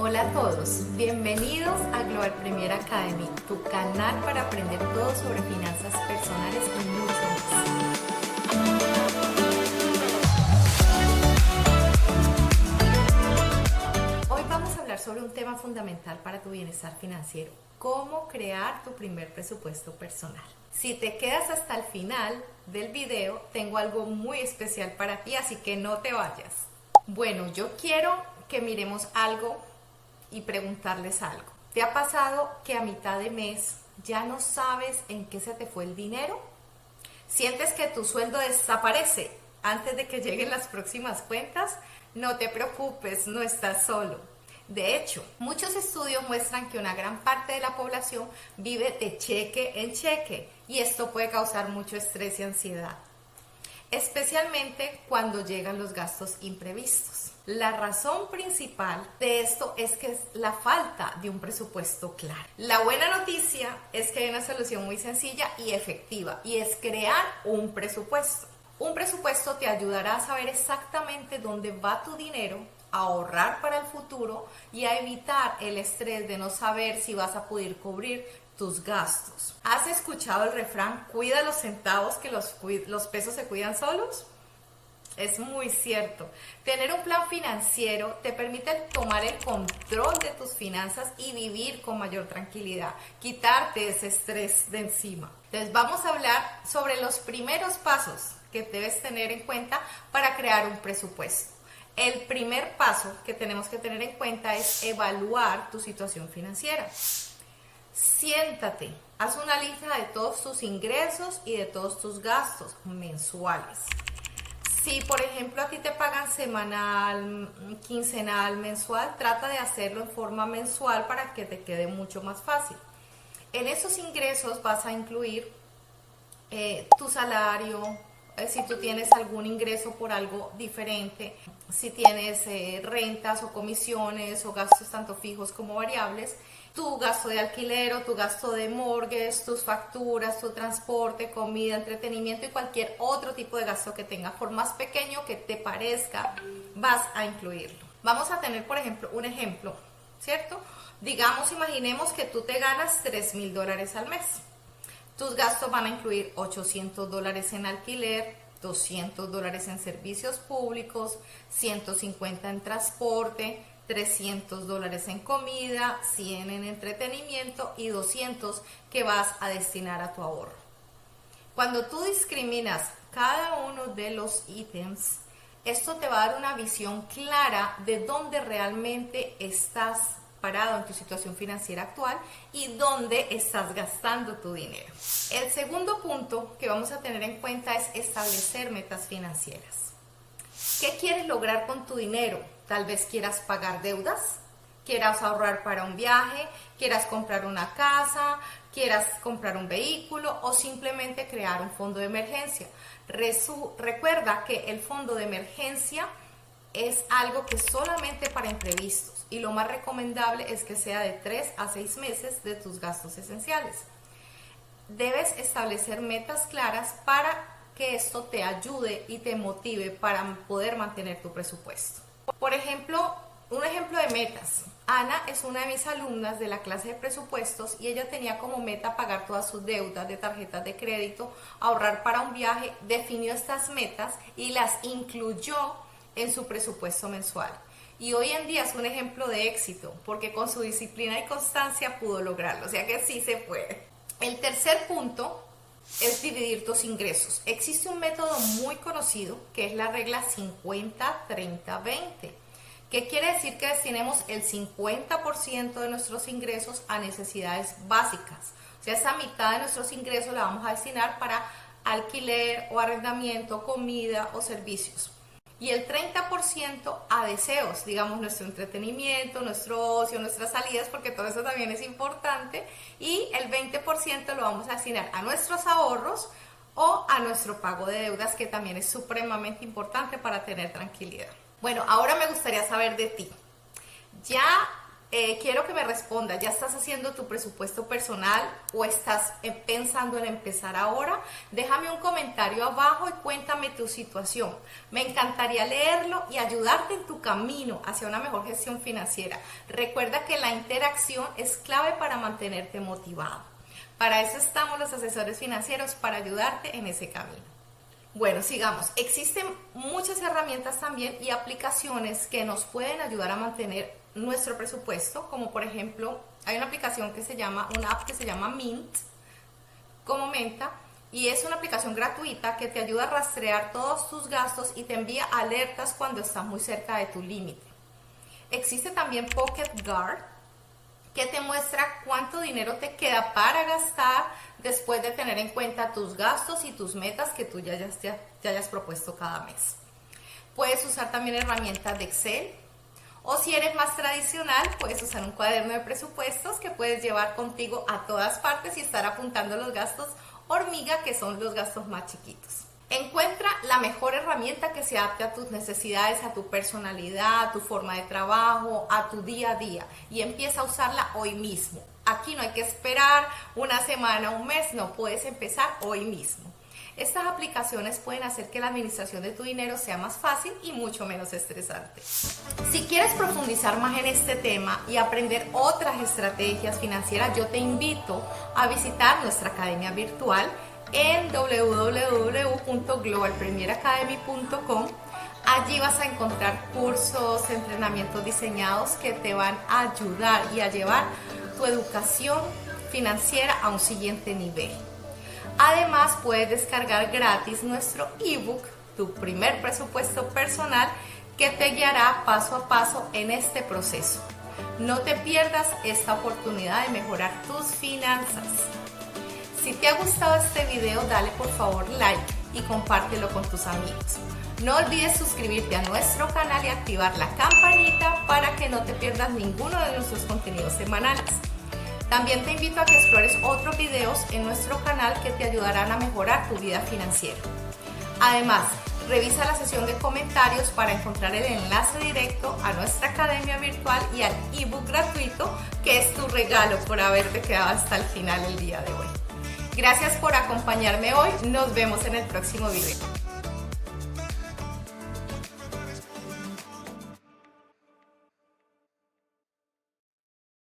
Hola a todos, bienvenidos a Global Premier Academy, tu canal para aprender todo sobre finanzas personales y mucho más. Hoy vamos a hablar sobre un tema fundamental para tu bienestar financiero, cómo crear tu primer presupuesto personal. Si te quedas hasta el final del video, tengo algo muy especial para ti, así que no te vayas. Bueno, yo quiero que miremos algo y preguntarles algo. ¿Te ha pasado que a mitad de mes ya no sabes en qué se te fue el dinero? ¿Sientes que tu sueldo desaparece antes de que lleguen las próximas cuentas? No te preocupes, no estás solo. De hecho, muchos estudios muestran que una gran parte de la población vive de cheque en cheque y esto puede causar mucho estrés y ansiedad, especialmente cuando llegan los gastos imprevistos. La razón principal de esto es que es la falta de un presupuesto claro. La buena noticia es que hay una solución muy sencilla y efectiva, y es crear un presupuesto. Un presupuesto te ayudará a saber exactamente dónde va tu dinero, a ahorrar para el futuro y a evitar el estrés de no saber si vas a poder cubrir tus gastos. ¿Has escuchado el refrán, cuida los centavos que los pesos se cuidan solos? Es muy cierto. Tener un plan financiero te permite tomar el control de tus finanzas y vivir con mayor tranquilidad, quitarte ese estrés de encima. Entonces vamos a hablar sobre los primeros pasos que debes tener en cuenta para crear un presupuesto. El primer paso que tenemos que tener en cuenta es evaluar tu situación financiera. Siéntate, haz una lista de todos tus ingresos y de todos tus gastos mensuales. Si, por ejemplo, a ti te pagan semanal, quincenal, mensual, trata de hacerlo en forma mensual para que te quede mucho más fácil. En esos ingresos vas a incluir tu salario, si tú tienes algún ingreso por algo diferente, si tienes rentas o comisiones o gastos tanto fijos como variables, tu gasto de alquiler o tu gasto de mortgage, tus facturas, tu transporte, comida, entretenimiento y cualquier otro tipo de gasto que tengas, por más pequeño que te parezca, vas a incluirlo. Vamos a tener, por ejemplo, un ejemplo, ¿cierto? Digamos, imaginemos que tú te ganas $3,000 al mes. Tus gastos van a incluir $800 en alquiler, $200 en servicios públicos, $150 en transporte, $300 en comida, $100 en entretenimiento y $200 que vas a destinar a tu ahorro. Cuando tú discriminas cada uno de los ítems, esto te va a dar una visión clara de dónde realmente estás parado en tu situación financiera actual y dónde estás gastando tu dinero. El segundo punto que vamos a tener en cuenta es establecer metas financieras. ¿Qué quieres lograr con tu dinero? Tal vez quieras pagar deudas, quieras ahorrar para un viaje, quieras comprar una casa, quieras comprar un vehículo o simplemente crear un fondo de emergencia. Recuerda que el fondo de emergencia es algo que es solamente para imprevistos y lo más recomendable es que sea de 3 a 6 meses de tus gastos esenciales. Debes establecer metas claras para que esto te ayude y te motive para poder mantener tu presupuesto. Por ejemplo, un ejemplo de metas. Ana es una de mis alumnas de la clase de presupuestos y ella tenía como meta pagar todas sus deudas de tarjetas de crédito, ahorrar para un viaje, definió estas metas y las incluyó en su presupuesto mensual. Y hoy en día es un ejemplo de éxito porque con su disciplina y constancia pudo lograrlo, o sea que sí se puede. El tercer punto es dividir tus ingresos. Existe un método muy conocido que es la regla 50-30-20. ¿Qué quiere decir? Que destinemos el 50% de nuestros ingresos a necesidades básicas. O sea, esa mitad de nuestros ingresos la vamos a destinar para alquiler o arrendamiento, comida o servicios. Y el 30% a deseos, digamos nuestro entretenimiento, nuestro ocio, nuestras salidas, porque todo eso también es importante. Y el 20% lo vamos a destinar a nuestros ahorros o a nuestro pago de deudas, que también es supremamente importante para tener tranquilidad. Bueno, ahora me gustaría saber de ti. ¿Ya quiero que me respondas, ¿ya estás haciendo tu presupuesto personal o estás pensando en empezar ahora? Déjame un comentario abajo y cuéntame tu situación. Me encantaría leerlo y ayudarte en tu camino hacia una mejor gestión financiera. Recuerda que la interacción es clave para mantenerte motivado. Para eso estamos los asesores financieros, para ayudarte en ese camino. Bueno, sigamos. Existen muchas herramientas también y aplicaciones que nos pueden ayudar a mantener nuestro presupuesto, como por ejemplo, hay una aplicación una app que se llama Mint, como menta, y es una aplicación gratuita que te ayuda a rastrear todos tus gastos y te envía alertas cuando estás muy cerca de tu límite. Existe también Pocket Guard, que te muestra cuánto dinero te queda para gastar después de tener en cuenta tus gastos y tus metas que tú ya hayas propuesto cada mes. Puedes usar también herramientas de Excel, o si eres más tradicional, puedes usar un cuaderno de presupuestos que puedes llevar contigo a todas partes y estar apuntando los gastos hormiga, que son los gastos más chiquitos. Encuentra la mejor herramienta que se adapte a tus necesidades, a tu personalidad, a tu forma de trabajo, a tu día a día, y empieza a usarla hoy mismo. Aquí no hay que esperar una semana, un mes, no, puedes empezar hoy mismo. Estas aplicaciones pueden hacer que la administración de tu dinero sea más fácil y mucho menos estresante. Si quieres profundizar más en este tema y aprender otras estrategias financieras, yo te invito a visitar nuestra academia virtual en www.globalpremieracademy.com. Allí vas a encontrar cursos, entrenamientos diseñados que te van a ayudar y a llevar tu educación financiera a un siguiente nivel. Además, puedes descargar gratis nuestro ebook, Tu primer presupuesto personal, que te guiará paso a paso en este proceso. No te pierdas esta oportunidad de mejorar tus finanzas. Si te ha gustado este video, dale por favor like y compártelo con tus amigos. No olvides suscribirte a nuestro canal y activar la campanita para que no te pierdas ninguno de nuestros contenidos semanales. También te invito a que explores otros videos en nuestro canal que te ayudarán a mejorar tu vida financiera. Además, revisa la sección de comentarios para encontrar el enlace directo a nuestra academia virtual y al ebook gratuito, que es tu regalo por haberte quedado hasta el final el día de hoy. Gracias por acompañarme hoy. Nos vemos en el próximo video.